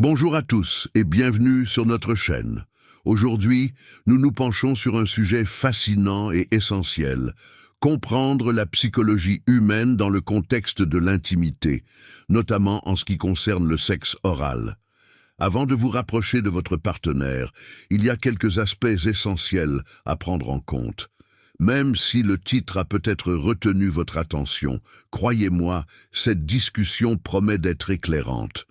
Bonjour à tous et bienvenue sur notre chaîne. Aujourd'hui, nous nous penchons sur un sujet fascinant et essentiel, comprendre la psychologie humaine dans le contexte de l'intimité, notamment en ce qui concerne le sexe oral. Avant de vous rapprocher de votre partenaire, il y a quelques aspects essentiels à prendre en compte. Même si le titre a peut-être retenu votre attention, croyez-moi, cette discussion promet d'être éclairante.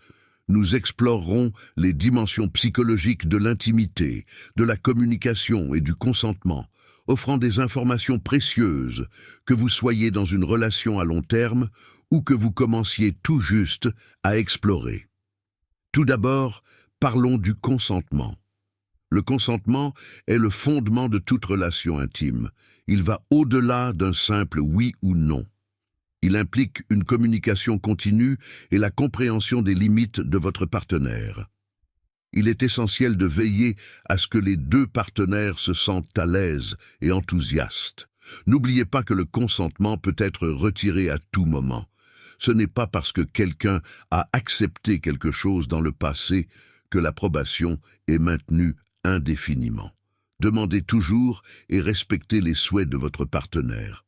Nous explorerons les dimensions psychologiques de l'intimité, de la communication et du consentement, offrant des informations précieuses, que vous soyez dans une relation à long terme ou que vous commenciez tout juste à explorer. Tout d'abord, parlons du consentement. Le consentement est le fondement de toute relation intime. Il va au-delà d'un simple oui ou non. Il implique une communication continue et la compréhension des limites de votre partenaire. Il est essentiel de veiller à ce que les deux partenaires se sentent à l'aise et enthousiastes. N'oubliez pas que le consentement peut être retiré à tout moment. Ce n'est pas parce que quelqu'un a accepté quelque chose dans le passé que l'approbation est maintenue indéfiniment. Demandez toujours et respectez les souhaits de votre partenaire.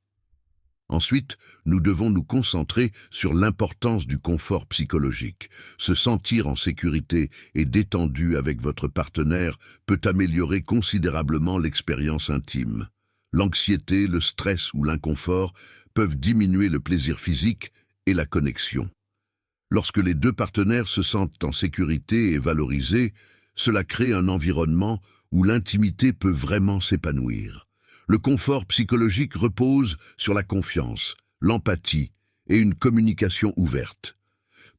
Ensuite, nous devons nous concentrer sur l'importance du confort psychologique. Se sentir en sécurité et détendu avec votre partenaire peut améliorer considérablement l'expérience intime. L'anxiété, le stress ou l'inconfort peuvent diminuer le plaisir physique et la connexion. Lorsque les deux partenaires se sentent en sécurité et valorisés, cela crée un environnement où l'intimité peut vraiment s'épanouir. Le confort psychologique repose sur la confiance, l'empathie et une communication ouverte.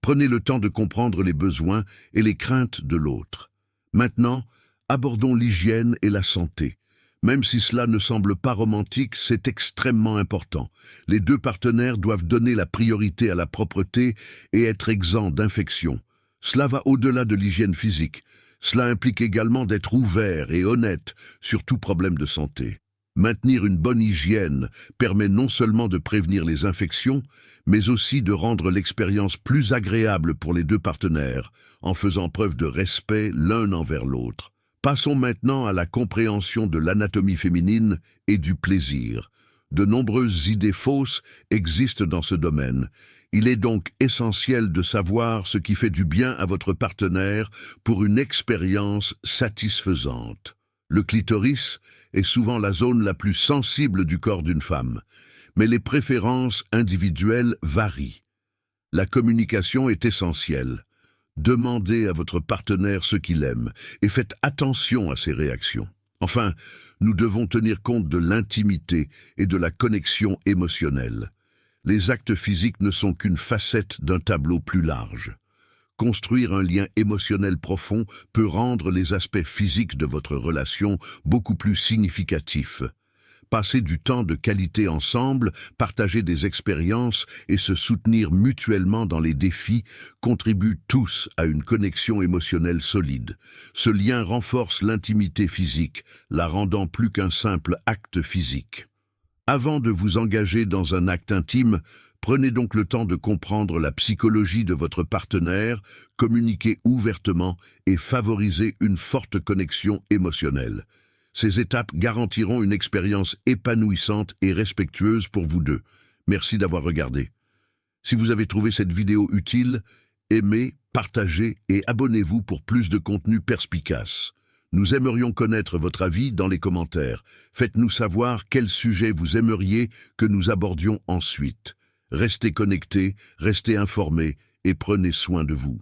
Prenez le temps de comprendre les besoins et les craintes de l'autre. Maintenant, abordons l'hygiène et la santé. Même si cela ne semble pas romantique, c'est extrêmement important. Les deux partenaires doivent donner la priorité à la propreté et être exempts d'infections. Cela va au-delà de l'hygiène physique. Cela implique également d'être ouvert et honnête sur tout problème de santé. Maintenir une bonne hygiène permet non seulement de prévenir les infections, mais aussi de rendre l'expérience plus agréable pour les deux partenaires, en faisant preuve de respect l'un envers l'autre. Passons maintenant à la compréhension de l'anatomie féminine et du plaisir. De nombreuses idées fausses existent dans ce domaine. Il est donc essentiel de savoir ce qui fait du bien à votre partenaire pour une expérience satisfaisante. Le clitoris est souvent la zone la plus sensible du corps d'une femme, mais les préférences individuelles varient. La communication est essentielle. Demandez à votre partenaire ce qu'il aime et faites attention à ses réactions. Enfin, nous devons tenir compte de l'intimité et de la connexion émotionnelle. Les actes physiques ne sont qu'une facette d'un tableau plus large. Construire un lien émotionnel profond peut rendre les aspects physiques de votre relation beaucoup plus significatifs. Passer du temps de qualité ensemble, partager des expériences et se soutenir mutuellement dans les défis contribuent tous à une connexion émotionnelle solide. Ce lien renforce l'intimité physique, la rendant plus qu'un simple acte physique. Avant de vous engager dans un acte intime, prenez donc le temps de comprendre la psychologie de votre partenaire, communiquez ouvertement et favorisez une forte connexion émotionnelle. Ces étapes garantiront une expérience épanouissante et respectueuse pour vous deux. Merci d'avoir regardé. Si vous avez trouvé cette vidéo utile, aimez, partagez et abonnez-vous pour plus de contenu perspicace. Nous aimerions connaître votre avis dans les commentaires. Faites-nous savoir quel sujet vous aimeriez que nous abordions ensuite. Restez connectés, restez informés et prenez soin de vous.